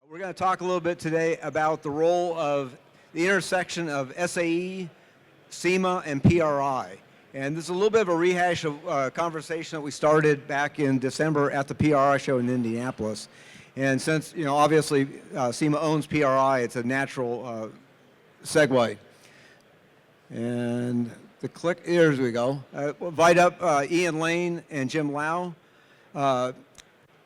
We're going to talk a little bit today about the role of the intersection of SAE, SEMA, and PRI. And this is a little bit of a rehash of a conversation that we started back in December at the PRI show in Indianapolis. And since, obviously SEMA owns PRI, it's a natural segue. And the click, here we go. Invite up Ian Lane and Jim Lau.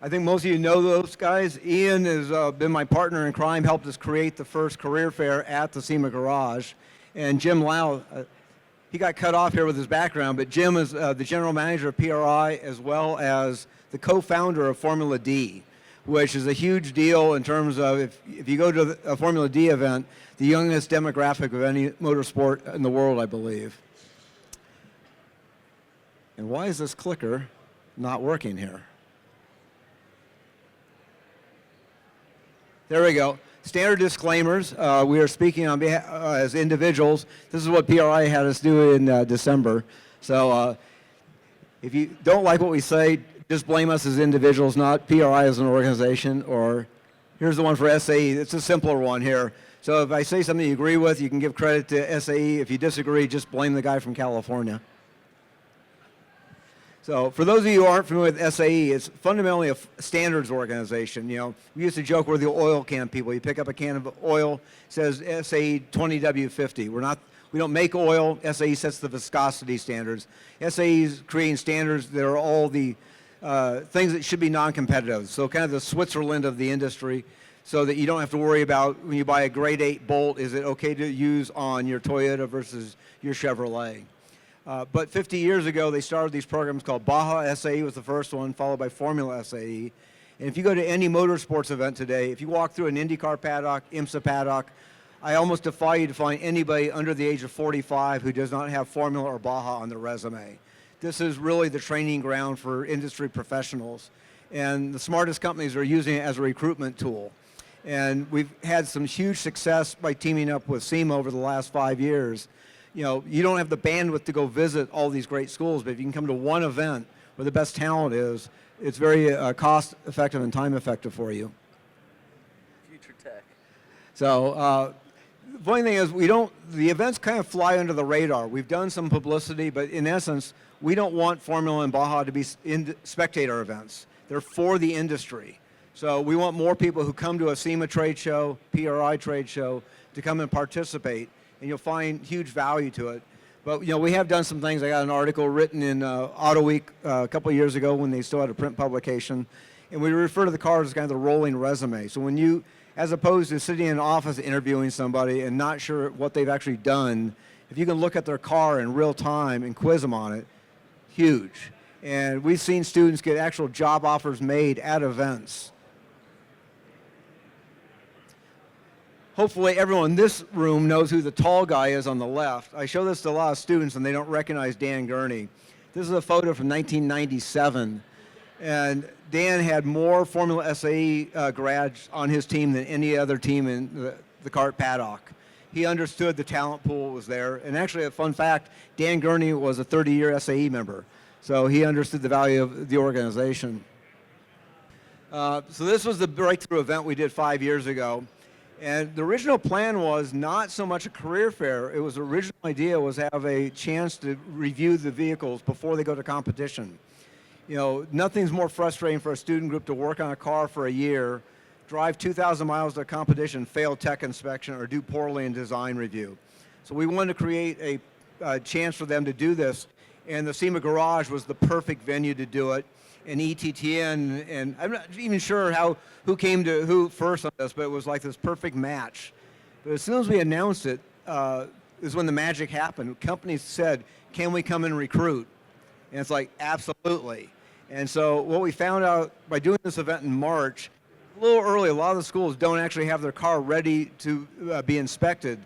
I think most of you know those guys. Ian has been my partner in crime, helped us create the first career fair at the SEMA Garage. And Jim Lau, he got cut off here with his background, but Jim is the general manager of PRI as well as the co-founder of Formula D, which is a huge deal in terms of if you go to a Formula D event, the youngest demographic of any motorsport in the world, I believe. And why is this clicker not working here? There we go. Standard disclaimers. We are speaking on behalf as individuals. This is what PRI had us do in December. So if you don't like what we say, just blame us as individuals, not PRI as an organization. Or here's the one for SAE. It's a simpler one here. So if I say something you agree with, you can give credit to SAE. If you disagree, just blame the guy from California. So for those of you who aren't familiar with SAE, it's fundamentally a standards organization. We used to joke we're the oil can people. You pick up a can of oil, it says SAE 20W50. We don't make oil. SAE sets the viscosity standards. SAE is creating standards that are all the things that should be non-competitive. So kind of the Switzerland of the industry, so that you don't have to worry about when you buy a grade 8 bolt, is it okay to use on your Toyota versus your Chevrolet? But 50 years ago, they started these programs called Baja SAE was the first one, followed by Formula SAE. And if you go to any motorsports event today, if you walk through an IndyCar paddock, IMSA paddock, I almost defy you to find anybody under the age of 45 who does not have Formula or Baja on their resume. This is really the training ground for industry professionals. And the smartest companies are using it as a recruitment tool. And we've had some huge success by teaming up with SEMA over the last 5 years. You don't have the bandwidth to go visit all these great schools, but if you can come to one event where the best talent is, it's very cost effective and time effective for you. Future tech. So the funny thing is the events kind of fly under the radar. We've done some publicity, but in essence, we don't want Formula and Baja to be spectator events. They're for the industry. So we want more people who come to a SEMA trade show, PRI trade show, to come and participate. And you'll find huge value to it. But we have done some things. I got an article written in Auto Week a couple of years ago when they still had a print publication, and we refer to the cars as kind of the rolling resume. So when you, as opposed to sitting in an office interviewing somebody and not sure what they've actually done, if you can look at their car in real time and quiz them on it, huge. And we've seen students get actual job offers made at events. Hopefully everyone in this room knows who the tall guy is on the left. I show this to a lot of students and they don't recognize Dan Gurney. This is a photo from 1997. And Dan had more Formula SAE grads on his team than any other team in the kart paddock. He understood the talent pool was there. And actually, a fun fact, Dan Gurney was a 30-year SAE member. So he understood the value of the organization. So this was the breakthrough event we did 5 years ago. And the original plan was not so much a career fair. It was the original idea was have a chance to review the vehicles before they go to competition. Nothing's more frustrating for a student group to work on a car for a year, drive 2,000 miles to a competition, fail tech inspection, or do poorly in design review. So we wanted to create a chance for them to do this. And the SEMA Garage was the perfect venue to do it. And ETTN, and I'm not even sure who came to who first on this, but it was like this perfect match. But as soon as we announced it, is when the magic happened. Companies said, can we come and recruit? And it's like, absolutely. And so what we found out by doing this event in March, a little early, a lot of the schools don't actually have their car ready to be inspected,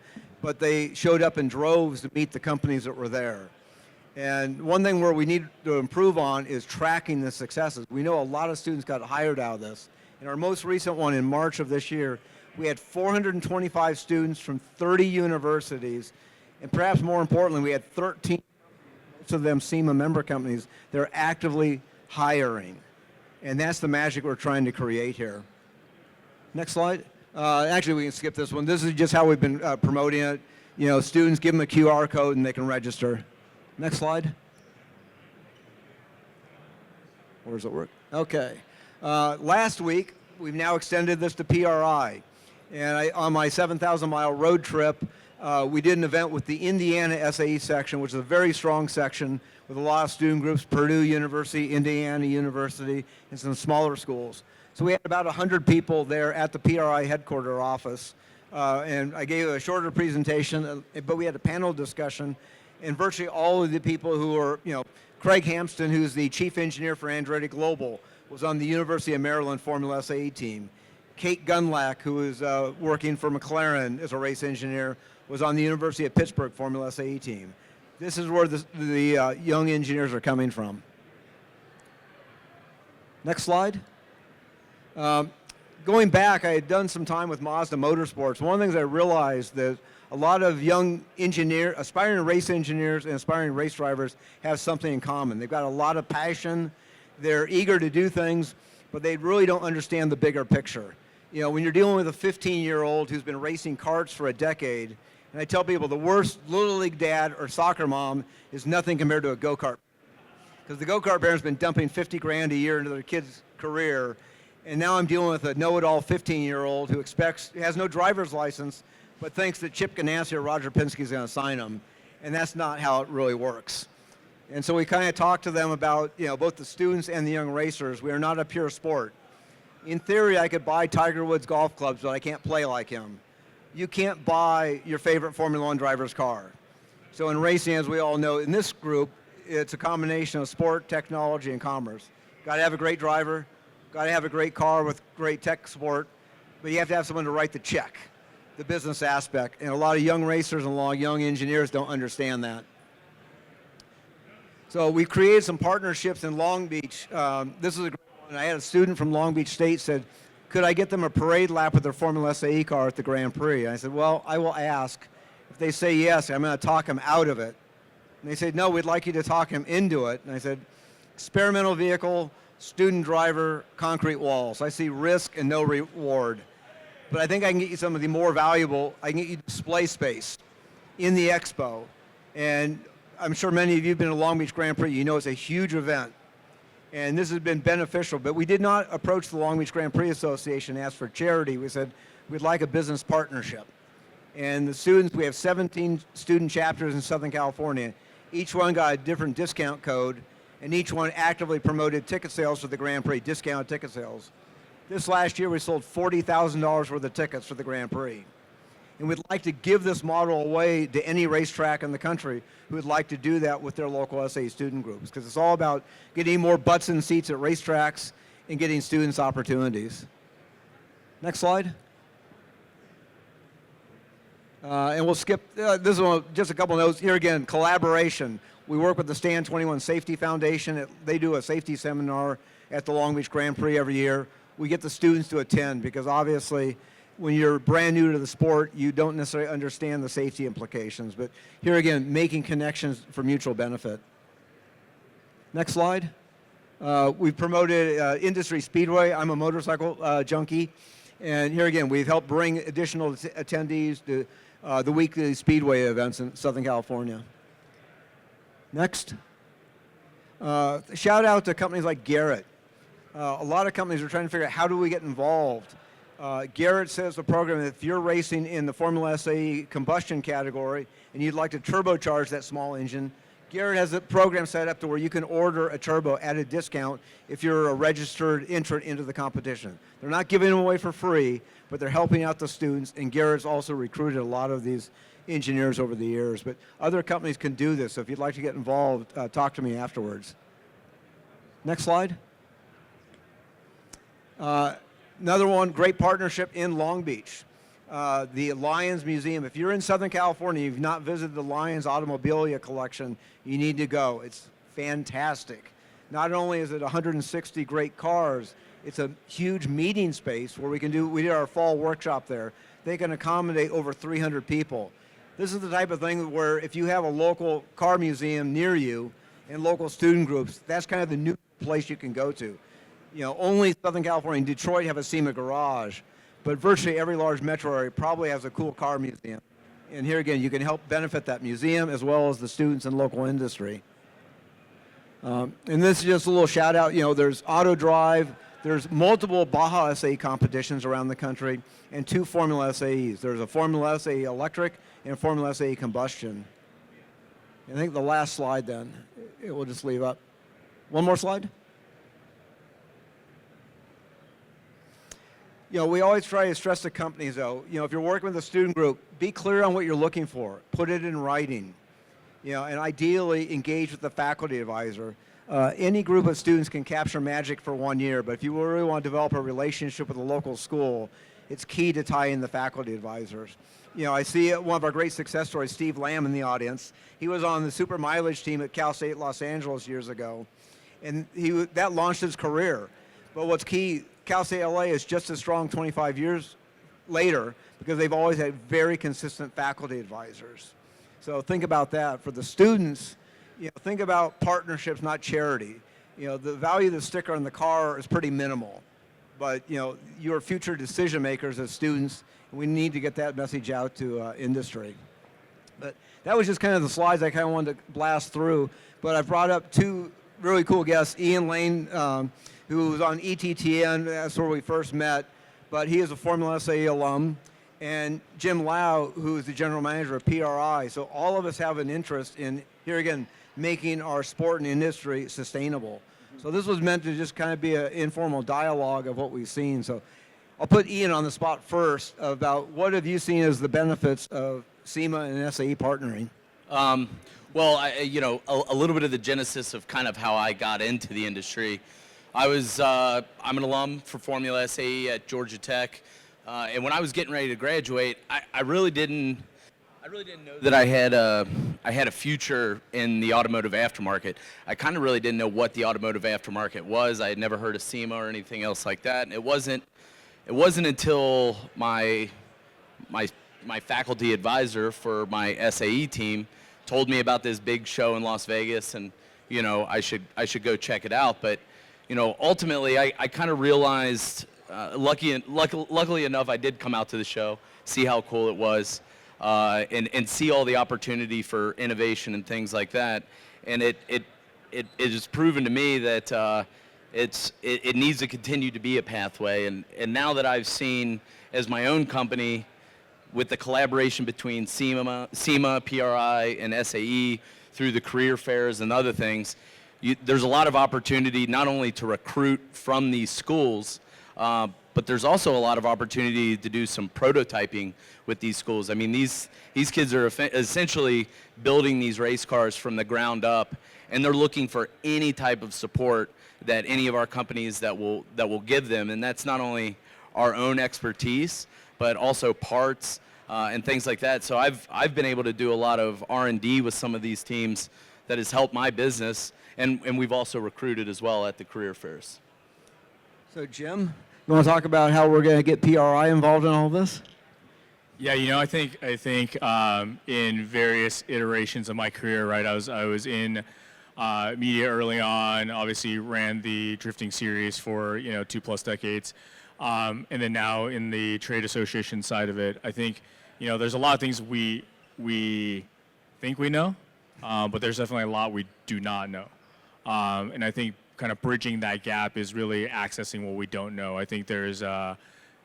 but they showed up in droves to meet the companies that were there. And one thing where we need to improve on is tracking the successes. We know a lot of students got hired out of this. In our most recent one in March of this year, we had 425 students from 30 universities, and perhaps more importantly, we had 13 of them SEMA member companies that are actively hiring. And that's the magic we're trying to create here. Next slide. Actually, we can skip this one. This is just how we've been promoting it. You know, students give them a QR code and they can register. Next slide. Or does it work? Okay. Last week, we've now extended this to PRI. And on my 7,000-mile road trip, we did an event with the Indiana SAE section, which is a very strong section with a lot of student groups, Purdue University, Indiana University, and some smaller schools. So we had about 100 people there at the PRI headquarter office. And I gave a shorter presentation, but we had a panel discussion. And virtually all of the people who were, you know, Craig Hampston, who's the chief engineer for Andretti Global, was on the University of Maryland Formula SAE team. Kate Gunlack, who is working for McLaren as a race engineer, was on the University of Pittsburgh Formula SAE team. This is where the young engineers are coming from. Next slide. Going back, I had done some time with Mazda Motorsports. One of the things I realized that a lot of young aspiring race engineers and aspiring race drivers have something in common. They've got a lot of passion. They're eager to do things, but they really don't understand the bigger picture. You know, when you're dealing with a 15-year-old who's been racing karts for a decade, and I tell people the worst Little League dad or soccer mom is nothing compared to a go-kart. Because the go-kart parent's been dumping 50 grand a year into their kid's career, and now I'm dealing with a know-it-all 15-year-old who has no driver's license, but thinks that Chip Ganassi or Roger Penske is going to sign him, and that's not how it really works. And so we kind of talked to them about, you know, both the students and the young racers. We are not a pure sport. In theory, I could buy Tiger Woods golf clubs, but I can't play like him. You can't buy your favorite Formula One driver's car. So in racing, as we all know, in this group, it's a combination of sport, technology, and commerce. Got to have a great driver, got to have a great car with great tech support, but you have to have someone to write the check, the business aspect. And a lot of young racers and a lot of young engineers don't understand that. So we created some partnerships in Long Beach. This is a great one. I had a student from Long Beach State said, could I get them a parade lap with their Formula SAE car at the Grand Prix? And I said, well, I will ask. If they say yes, I'm going to talk them out of it. And they said, no, we'd like you to talk him into it. And I said, experimental vehicle, student driver, concrete walls. I see risk and no reward. But I think I can get you some of the more valuable. I can get you display space in the expo. And I'm sure many of you have been to Long Beach Grand Prix. You know it's a huge event. And this has been beneficial. But we did not approach the Long Beach Grand Prix Association and ask for charity. We said, we'd like a business partnership. And the students, we have 17 student chapters in Southern California. Each one got a different discount code, and each one actively promoted ticket sales for the Grand Prix, discounted ticket sales. This last year, we sold $40,000 worth of tickets for the Grand Prix. And we'd like to give this model away to any racetrack in the country who would like to do that with their local SAE student groups, because it's all about getting more butts in seats at racetracks and getting students opportunities. Next slide. And we'll skip, this one, just a couple notes. Here again, collaboration. We work with the Stand 21 Safety Foundation. They do a safety seminar at the Long Beach Grand Prix every year. We get the students to attend because obviously when you're brand new to the sport, you don't necessarily understand the safety implications. But here again, making connections for mutual benefit. Next slide. We've promoted Industry Speedway. I'm a motorcycle junkie. And here again, we've helped bring additional attendees to the weekly Speedway events in Southern California. Next. Shout out to companies like Garrett. A lot of companies are trying to figure out how do we get involved. Garrett says the program that if you're racing in the Formula SAE combustion category and you'd like to turbocharge that small engine, Garrett has a program set up to where you can order a turbo at a discount if you're a registered entrant into the competition. They're not giving them away for free, but they're helping out the students, and Garrett's also recruited a lot of these engineers over the years. But other companies can do this, so if you'd like to get involved, talk to me afterwards. Next slide. Another one, great partnership in Long Beach. The Lions Museum. If you're in Southern California, you've not visited the Lions Automobilia collection, you need to go. It's fantastic. Not only is it 160 great cars, it's a huge meeting space where we did our fall workshop there. They can accommodate over 300 people. This is the type of thing where if you have a local car museum near you and local student groups, that's kind of the new place you can go to. You know, only Southern California and Detroit have a SEMA garage. but virtually every large metro area probably has a cool car museum. And here again, you can help benefit that museum as well as the students and local industry. And this is just a little shout out. There's Auto Drive. There's multiple Baja SAE competitions around the country and 2 Formula SAEs. There's a Formula SAE electric and Formula SAE combustion. I think the last slide then, it will just leave up. One more slide. We always try to stress to companies, though, if you're working with a student group, be clear on what you're looking for. Put it in writing, and ideally engage with the faculty advisor. Any group of students can capture magic for 1 year, but if you really want to develop a relationship with a local school, it's key to tie in the faculty advisors. I see one of our great success stories, Steve Lamb, in the audience. He was on the super mileage team at Cal State Los Angeles years ago, and that launched his career. But what's key, Cal State LA is just as strong 25 years later because they've always had very consistent faculty advisors. So think about that. For the students, think about partnerships, not charity. The value of the sticker on the car is pretty minimal, but your future decision makers as students, we need to get that message out to industry. But that was just kind of the slides I kind of wanted to blast through. But I brought up 2 really cool guests, Ian Lane, who was on ETTN, that's where we first met, but he is a Formula SAE alum, and Jim Lau, who is the general manager of PRI. So all of us have an interest in, here again, making our sport and industry sustainable. So this was meant to just kind of be an informal dialogue of what we've seen. So I'll put Ian on the spot first about what have you seen as the benefits of SEMA and SAE partnering? Well, a little bit of the genesis of kind of how I got into the industry. I'm an alum for Formula SAE at Georgia Tech, and when I was getting ready to graduate, I really didn't know that I had a future in the automotive aftermarket. I kind of really didn't know what the automotive aftermarket was. I had never heard of SEMA or anything else like that. And it wasn't until my faculty advisor for my SAE team told me about this big show in Las Vegas, and I should go check it out. But ultimately, I kind of realized, luckily enough, I did come out to the show, see how cool it was, and see all the opportunity for innovation and things like that. And it has proven to me that it needs to continue to be a pathway. And now that I've seen, as my own company, with the collaboration between SEMA, PRI, and SAE through the career fairs and other things, there's a lot of opportunity not only to recruit from these schools, but there's also a lot of opportunity to do some prototyping with these schools. I mean, these kids are essentially building these race cars from the ground up, and they're looking for any type of support that any of our companies that will give them. And that's not only our own expertise, but also parts and things like that. So I've been able to do a lot of R&D with some of these teams that has helped my business, and we've also recruited as well at the career fairs. So Jim, you want to talk about how we're going to get PRI involved in all this? Yeah, I think in various iterations of my career, right, I was in media early on, obviously ran the drifting series for 2+ decades, and then now in the trade association side of it, I think there's a lot of things we think we know, but there's definitely a lot we do not know, and I think kind of bridging that gap is really accessing what we don't know. I think there's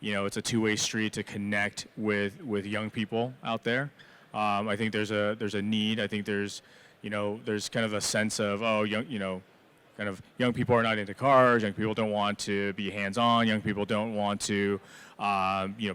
it's a two-way street to connect with young people out there. I think there's a need. I think there's kind of a sense of young people are not into cars. Young people don't want to be hands-on. Young people don't want to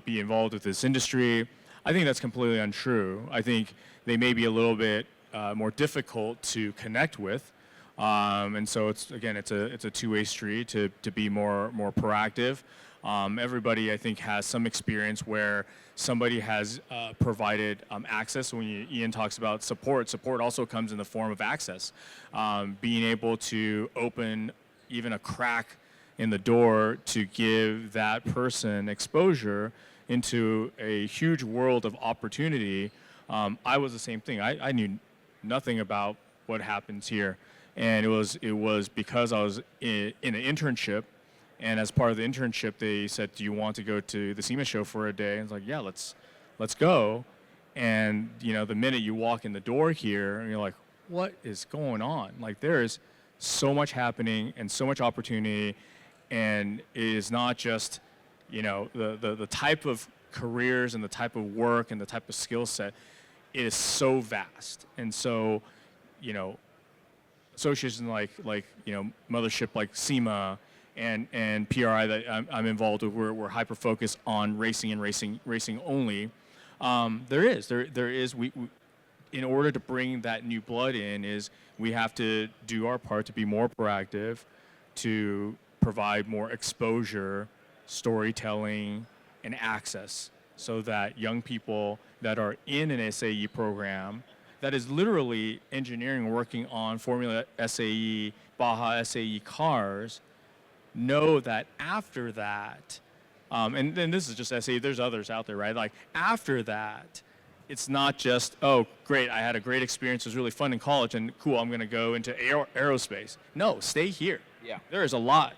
be involved with this industry. I think that's completely untrue. I think they may be a little bit more difficult to connect with. And so it's a two-way street to be more proactive. Everybody, I think, has some experience where somebody has provided access. When Ian talks about support also comes in the form of access. Being able to open even a crack in the door to give that person exposure into a huge world of opportunity. I was the same thing. I knew nothing about what happens here. And it was because I was in an internship And as part of the internship, they said, "Do you want to go to the SEMA show for a day?" And it's like, "Yeah, let's go." And the minute you walk in the door here, and you're like, "What is going on?" Like, there is so much happening and so much opportunity, and it is not just the type of careers and the type of work and the type of skill set. It is so vast, and so associations like mothership like SEMA and PRI that I'm involved with, we're hyper focused on racing and racing only. There is we in order to bring that new blood in, is we have to do our part to be more proactive, to provide more exposure, storytelling, and access, so that young people that are in an SAE program that is literally engineering, working on Formula SAE, Baja SAE cars, know that after that, and then this is just SAE, there's others out there, right? Like, after that, it's not just, oh, great, I had a great experience, it was really fun in college, and cool, I'm gonna go into aerospace. No, stay here. Yeah. There is a lot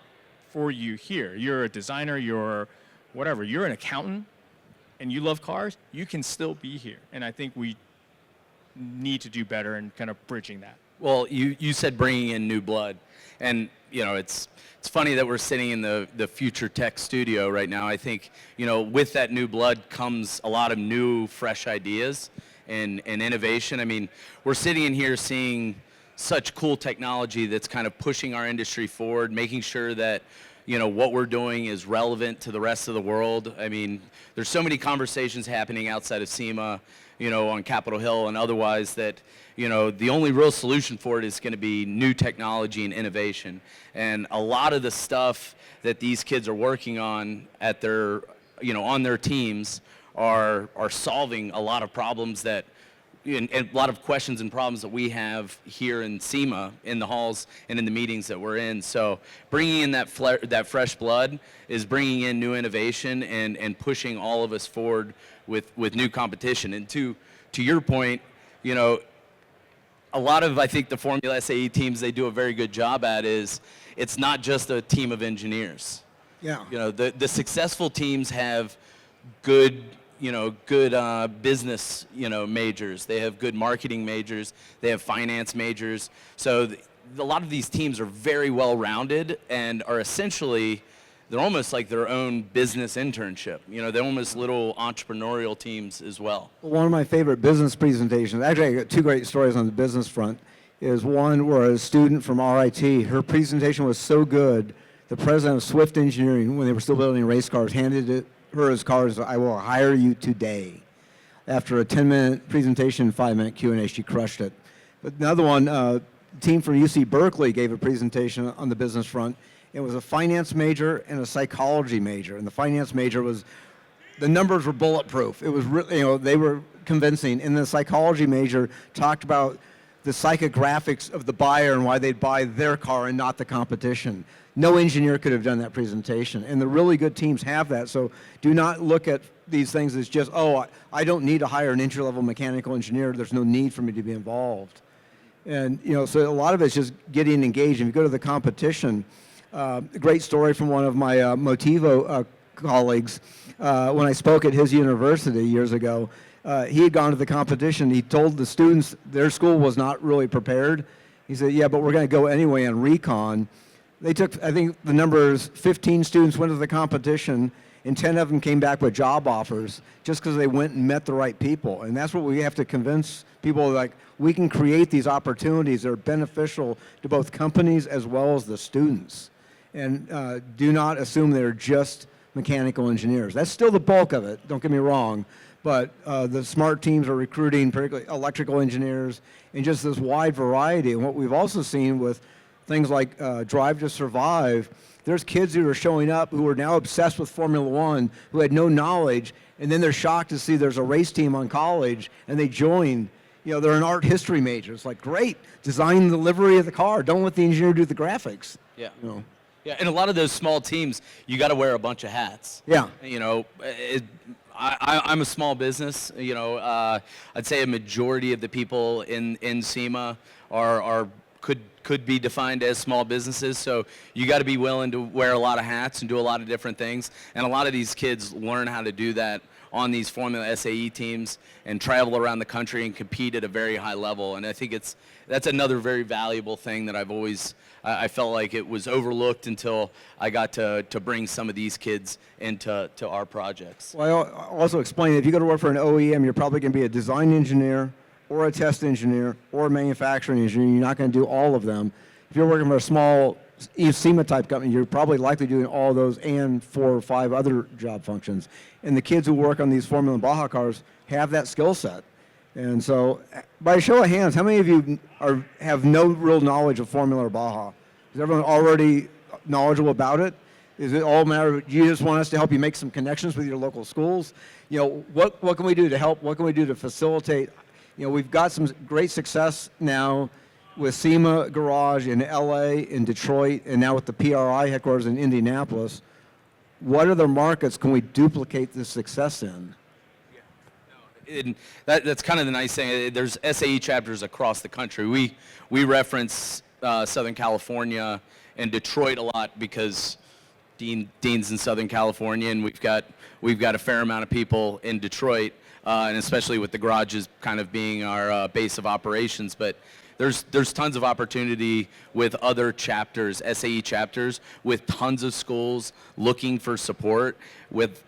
for you here. You're a designer, you're whatever, you're an accountant, and you love cars, you can still be here. And I think we need to do better in kind of bridging that. Well, you said bringing in new blood, and it's funny that we're sitting in the Future Tech studio right now. I think with that new blood comes a lot of new, fresh ideas and innovation. I mean, we're sitting in here seeing such cool technology that's kind of pushing our industry forward, making sure that what we're doing is relevant to the rest of the world. I mean, there's so many conversations happening outside of SEMA, on Capitol Hill and otherwise, that the only real solution for it is going to be new technology and innovation. And a lot of the stuff that these kids are working on at their, on their teams are solving a lot of problems that, and a lot of questions and problems that we have here in SEMA, in the halls and in the meetings that we're in. So bringing in that fresh blood is bringing in new innovation and pushing all of us forward with new competition. And to your point, a lot of, I think, the Formula SAE teams, they do a very good job at is, it's not just a team of engineers. Yeah. The successful teams have good business, majors. They have good marketing majors. They have finance majors. So a lot of these teams are very well-rounded and are essentially, they're almost like their own business internship. They're almost little entrepreneurial teams as well. One of my favorite business presentations, actually I got two great stories on the business front, is one where a student from RIT, her presentation was so good, the president of Swift Engineering, when they were still building race cars, handed her his cars, "I will hire you today." After a 10-minute presentation, 5-minute Q&A, she crushed it. But another one, team from UC Berkeley gave a presentation on the business front. It was a finance major and a psychology major. And the finance major was, the numbers were bulletproof. It was really, they were convincing. And the psychology major talked about the psychographics of the buyer and why they'd buy their car and not the competition. No engineer could have done that presentation. And the really good teams have that. So do not look at these things as just, oh, I don't need to hire an entry-level mechanical engineer. There's no need for me to be involved. And, so a lot of it's just getting engaged. If you go to the competition, a great story from one of my Motivo colleagues. When I spoke at his university years ago, he had gone to the competition. He told the students their school was not really prepared. He said, yeah, but we're going to go anyway on recon. They took, I think the numbers, 15 students went to the competition, and 10 of them came back with job offers just because they went and met the right people. And that's what we have to convince people, like, we can create these opportunities that are beneficial to both companies as well as the students. And do not assume they're just mechanical engineers. That's still the bulk of it, don't get me wrong, but the smart teams are recruiting particularly electrical engineers and just this wide variety. And what we've also seen with things like Drive to Survive, there's kids who are showing up who are now obsessed with Formula One, who had no knowledge, and then they're shocked to see there's a race team on college, and they join. They're an art history major. It's like, great, design the livery of the car. Don't let the engineer do the graphics. Yeah. Yeah, and a lot of those small teams, you got to wear a bunch of hats. Yeah. I'm a small business. I'd say a majority of the people in SEMA are could be defined as small businesses. So you got to be willing to wear a lot of hats and do a lot of different things. And a lot of these kids learn how to do that on these Formula SAE teams and travel around the country and compete at a very high level. And I think that's another very valuable thing that I've always I felt like it was overlooked until I got to bring some of these kids into our projects. Well, I'll also explain, if you go to work for an OEM, you're probably going to be a design engineer or a test engineer or a manufacturing engineer. You're not going to do all of them. If you're working for a small SEMA type company, you're probably likely doing all of those and 4 or 5 other job functions. And the kids who work on these Formula and Baja cars have that skill set. And so, by a show of hands, how many of you have no real knowledge of Formula or Baja? Is everyone already knowledgeable about it? Is it all a matter of, you just want us to help you make some connections with your local schools? You know, what can we do to help? What can we do to facilitate? You know, we've got some great success now with SEMA Garage in LA, in Detroit, and now with the PRI headquarters in Indianapolis. What other markets can we duplicate this success in? And that's kind of the nice thing. There's SAE chapters across the country. We reference Southern California and Detroit a lot because Dean's in Southern California, and we've got a fair amount of people in Detroit, and especially with the garages kind of being our base of operations. But there's tons of opportunity with other chapters, SAE chapters, with tons of schools looking for support, with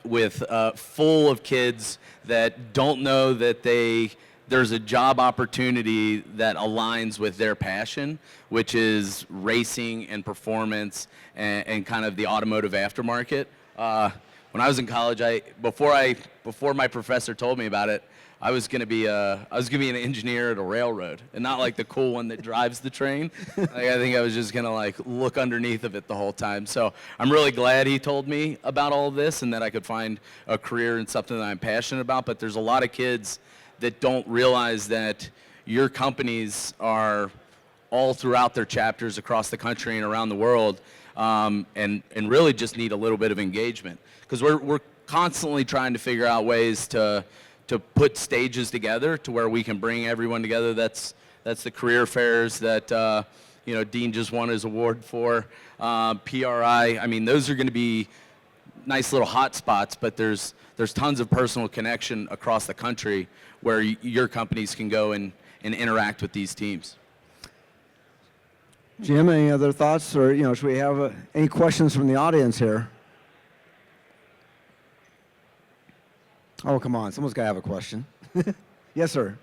full of kids that don't know that there's a job opportunity that aligns with their passion, which is racing and performance and kind of the automotive aftermarket. When I was in college, before my professor told me about it, I was gonna be an engineer at a railroad, and not like the cool one that drives the train. I think I was just gonna like look underneath of it the whole time. So I'm really glad he told me about all of this and that I could find a career in something that I'm passionate about. But there's a lot of kids that don't realize that your companies are all throughout their chapters across the country and around the world, and really just need a little bit of engagement, because we're constantly trying to figure out ways to put stages together to where we can bring everyone together. That's the career fairs that Dean just won his award for. PRI. I mean, those are going to be nice little hot spots, but there's tons of personal connection across the country where your companies can go and interact with these teams. Jim, any other thoughts, or should we have any questions from the audience here? Oh, come on, someone's got to have a question. Yes, sir.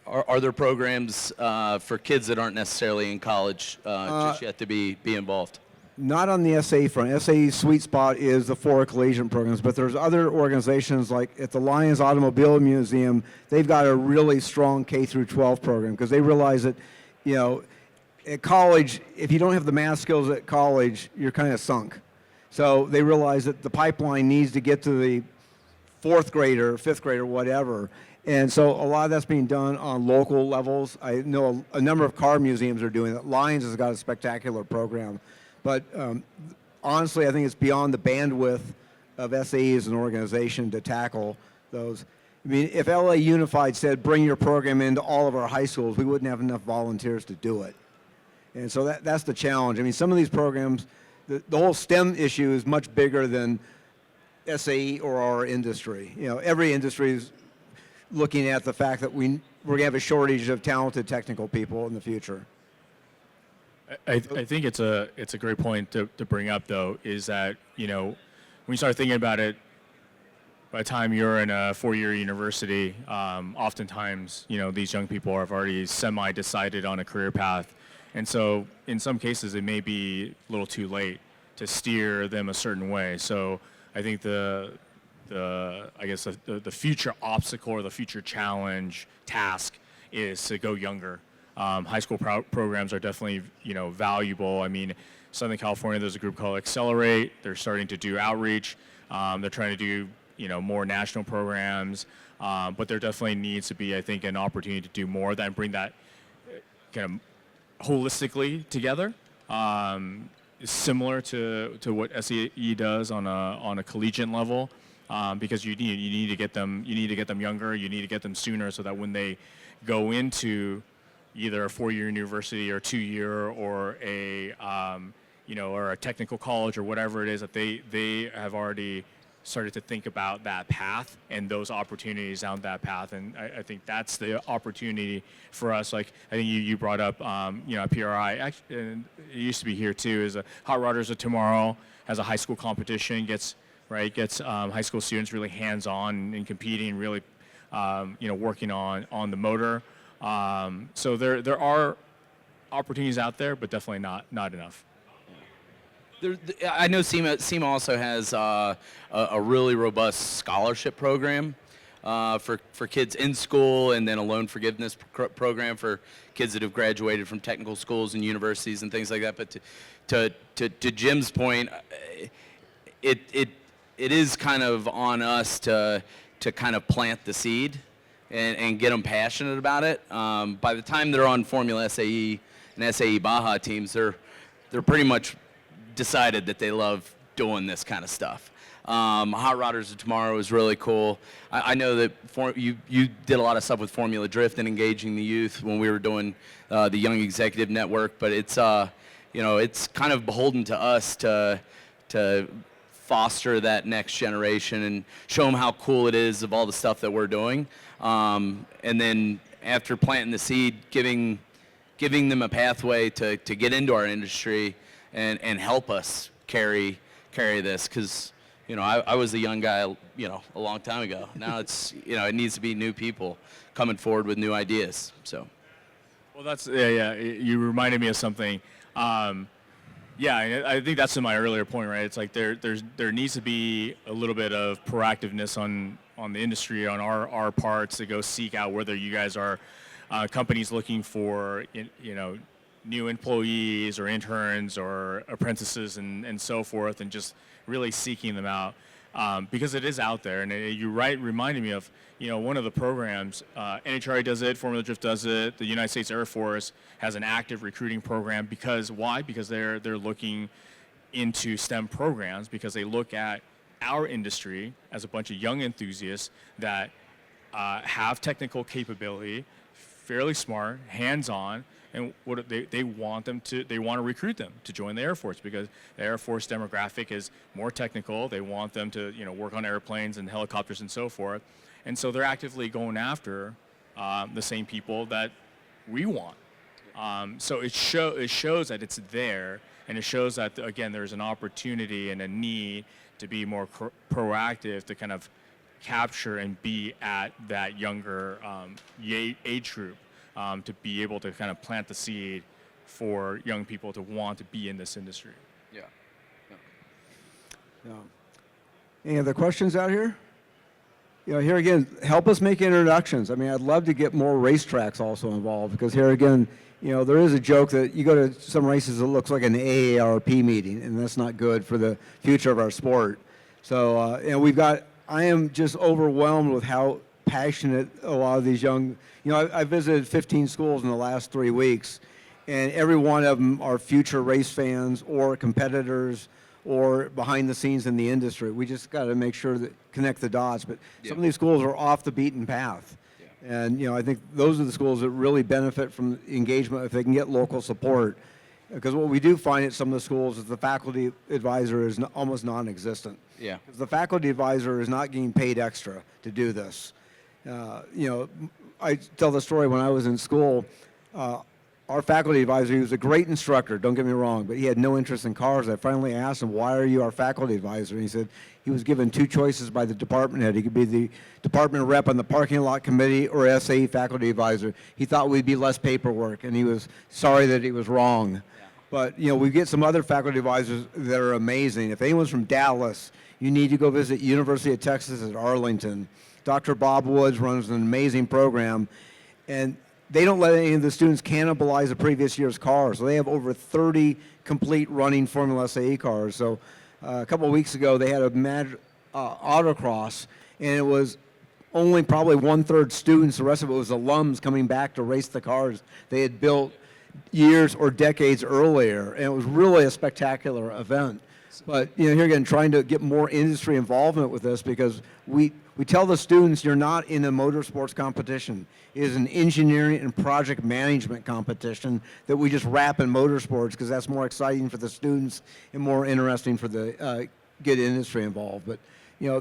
Are there programs for kids that aren't necessarily in college just yet to be involved? Not on the SAE front. SAE's sweet spot is the 4 collegiate programs, but there's other organizations like at the Lions Automobile Museum. They've got a really strong K through 12 program because they realize that, at college, if you don't have the math skills at college, you're kind of sunk. So they realize that the pipeline needs to get to the 4th grader, 5th grader, whatever. And so a lot of that's being done on local levels. I know a number of car museums are doing that. Lions has got a spectacular program. But honestly, I think it's beyond the bandwidth of SAE as an organization to tackle those. I mean, if LA Unified said, bring your program into all of our high schools, we wouldn't have enough volunteers to do it. And so that's the challenge. I mean, some of these programs, the whole STEM issue is much bigger than SAE or our industry. Every industry is looking at the fact that we're going to have a shortage of talented technical people in the future. I think it's a great point to bring up, though, is that, when you start thinking about it, by the time you're in a 4-year university, oftentimes, these young people have already semi-decided on a career path. And so in some cases, it may be a little too late to steer them a certain way. So I think the future obstacle or the future challenge task is to go younger. High school programs are definitely, valuable. I mean, Southern California, there's a group called Accelerate. They're starting to do outreach. They're trying to do, more national programs. But there definitely needs to be, I think, an opportunity to do more than bring that kind of holistically together. similar to what SAE does on a collegiate level, because you need to get them younger, you need to get them sooner, so that when they go into either a 4-year university or 2-year or a or a technical college or whatever it is, that they have already started to think about that path and those opportunities down that path. And I think that's the opportunity for us. Like, I think you brought up, PRI, actually, and it used to be here too, is a Hot Rodders of Tomorrow has a high school competition, gets high school students really hands-on and competing, really, working on the motor. So there are opportunities out there, but definitely not enough. I know SEMA also has a really robust scholarship program for kids in school, and then a loan forgiveness program for kids that have graduated from technical schools and universities and things like that. But to Jim's point, it is kind of on us to kind of plant the seed and get them passionate about it. By the time they're on Formula SAE and SAE Baja teams, they're pretty much decided that they love doing this kind of stuff. Hot Rodders of Tomorrow is really cool. I know that you did a lot of stuff with Formula Drift and engaging the youth when we were doing the Young Executive Network, but it's it's kind of beholden to us to foster that next generation and show them how cool it is of all the stuff that we're doing. And then after planting the seed, giving them a pathway to get into our industry and help us carry this, because I was a young guy a long time ago. Now it's it needs to be new people coming forward with new ideas. So, well, that's you reminded me of something. I think that's in my earlier point, right? It's like there needs to be a little bit of proactiveness on the industry, on our parts, to go seek out whether you guys are companies looking for new employees or interns or apprentices and so forth, and just really seeking them out, because it is out there. And you reminded me of one of the programs, NHRA does it, Formula Drift does it, the United States Air Force has an active recruiting program. Because why? Because they're looking into STEM programs, because they look at our industry as a bunch of young enthusiasts that have technical capability, fairly smart, hands-on, and what they want to recruit them to join the Air Force, because the Air Force demographic is more technical. They want them to work on airplanes and helicopters and so forth, and so they're actively going after the same people that we want. So it shows that it's there, and it shows that again there's an opportunity and a need to be more proactive to kind of capture and be at that younger age group. To be able to kind of plant the seed for young people to want to be in this industry. Yeah. Any other questions out here? Here again, help us make introductions. I mean, I'd love to get more racetracks also involved, because here again, there is a joke that you go to some races, it looks like an AARP meeting, and that's not good for the future of our sport. So, I am just overwhelmed with how passionate a lot of these young, I visited 15 schools in the last 3 weeks, and every one of them are future race fans or competitors or behind the scenes in the industry. We just got to make sure that connect the dots, but some of these schools are off the beaten path. And, I think those are the schools that really benefit from engagement if they can get local support. Because what we do find at some of the schools is the faculty advisor is almost non-existent. Yeah. Because the faculty advisor is not getting paid extra to do this. I tell the story when I was in school. Our faculty advisor, he was a great instructor, don't get me wrong, but he had no interest in cars. I finally asked him, why are you our faculty advisor? And he said he was given 2 choices by the department head. He could be the department rep on the parking lot committee or SAE faculty advisor. He thought we'd be less paperwork, and he was sorry that he was wrong. Yeah. But, we get some other faculty advisors that are amazing. If anyone's from Dallas, you need to go visit University of Texas at Arlington. Dr. Bob Woods runs an amazing program, and they don't let any of the students cannibalize the previous year's cars. So they have over 30 complete running Formula SAE cars. So a couple of weeks ago, they had a autocross, and it was only probably 1/3 students. The rest of it was alums coming back to race the cars they had built. years or decades earlier, and it was really a spectacular event. But here again, trying to get more industry involvement with this, because we tell the students you're not in a motorsports competition. It is an engineering and project management competition that we just wrap in motorsports because that's more exciting for the students and more interesting for the get industry involved. But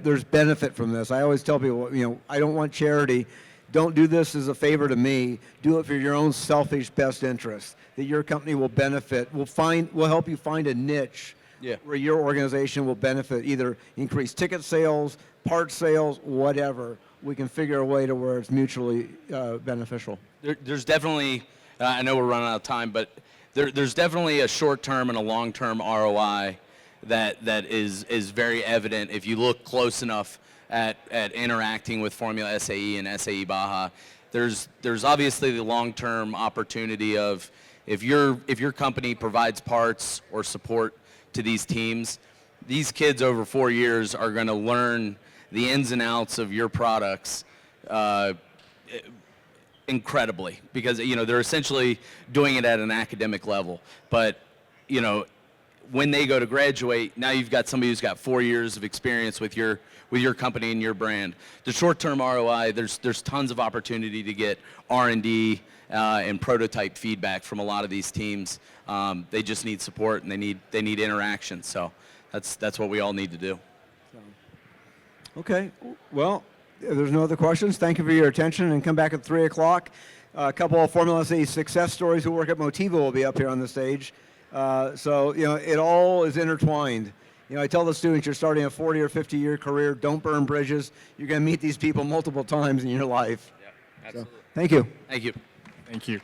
there's benefit from this. I always tell people, I don't want charity. Don't do this as a favor to me. Do it for your own selfish best interest. That your company will benefit. We'll help you find a niche where your organization will benefit, either increase ticket sales, part sales, whatever. We can figure a way to where it's mutually beneficial. There's definitely, I know we're running out of time, but there's definitely a short-term and a long-term ROI that is very evident if you look close enough at interacting with Formula SAE and SAE Baja. There's obviously the long-term opportunity of if your company provides parts or support to these teams, these kids over 4 years are going to learn the ins and outs of your products incredibly, because they're essentially doing it at an academic level. But when they go to graduate, now you've got somebody who's got 4 years of experience with your company and your brand. The short-term ROI, there's tons of opportunity to get R&D and prototype feedback from a lot of these teams. They just need support and they need interaction. So that's what we all need to do. Okay. Well, if there's no other questions, thank you for your attention, and come back at 3 o'clock. A couple of Formula SAE success stories who work at Motivo will be up here on the stage. So it all is intertwined. I tell the students, you're starting a 40 or 50-year career. Don't burn bridges. You're going to meet these people multiple times in your life. Yeah, absolutely. So, thank you. Thank you. Thank you.